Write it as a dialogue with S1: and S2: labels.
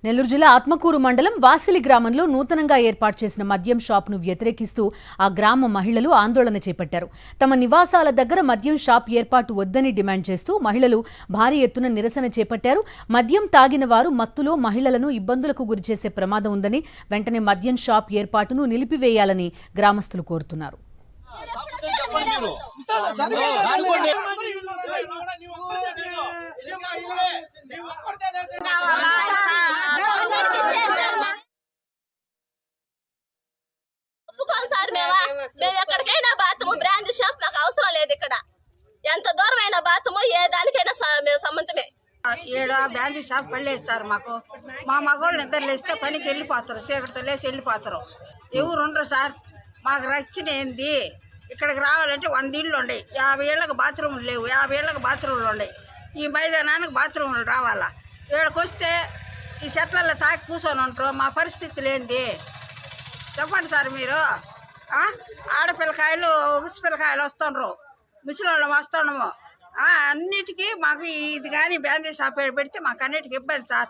S1: నెల్లూరు జిల్లా ఆత్మకూరు మండలం వాసిలి గ్రామంలో నూతనంగా ఏర్పాటు చేసిన మద్యం షాప్ను వ్యతిరేకిస్తూ ఆ గ్రామ మహిళలు ఆందోళన చేపట్టారు. తమ నివాసాల దగ్గర మద్యం షాప్ ఏర్పాటు వద్దని డిమాండ్ చేస్తూ మహిళలు భారీ ఎత్తున నిరసన చేపట్టారు. మద్యం తాగిన వారు మత్తులో మహిళలను ఇబ్బందులకు గురిచేసే ప్రమాదం ఉందని, వెంటనే మద్యం షాప్ ఏర్పాటును నిలిపివేయాలని గ్రామస్తులు కోరుతున్నారు.
S2: మేము ఎక్కడికైనా బాత్రూమ్ బ్రాండ్ షాప్ నాకు అవసరం లేదు. ఇక్కడ ఎంత దూరమైన బాత్రూమ్ ఏ దానికైనా మేము సమ్మతమే.
S3: ఏడా బ్రాండ్ షాప్ పడలేదు సార్. మాకు మా మగవాళ్ళు నిద్ర లేస్తే పనికి వెళ్ళిపోతారు, చీకటితో లేచి వెళ్ళిపోతారు. ఎవరు ఉండరు సార్. మాకు రక్షణ ఏంది? ఇక్కడికి రావాలంటే 100 ఇళ్ళు ఉన్నాయి, 50 ఏళ్ళకి బాత్రూములు లేవు, 50 ఏళ్ళకి బాత్రూములు ఉన్నాయి. ఈ మైదానానికి బాత్రూములు రావాలా? ఇక్కడికి వస్తే ఈ చెట్లలో తాకి కూర్చొని ఉంటారు. మా పరిస్థితులు ఏంది చెప్పండి సార్ మీరు. ఆడపిల్లకాయలు ఉసిపిల్లకాయలు వస్తుండ్రు, ముసలివాళ్ళం వస్తున్నాము. అన్నిటికీ మాకు ఇది కానీ బ్యాండేజ్ షాప్ పెడితే మాకు అన్నిటికీ ఇబ్బంది సార్.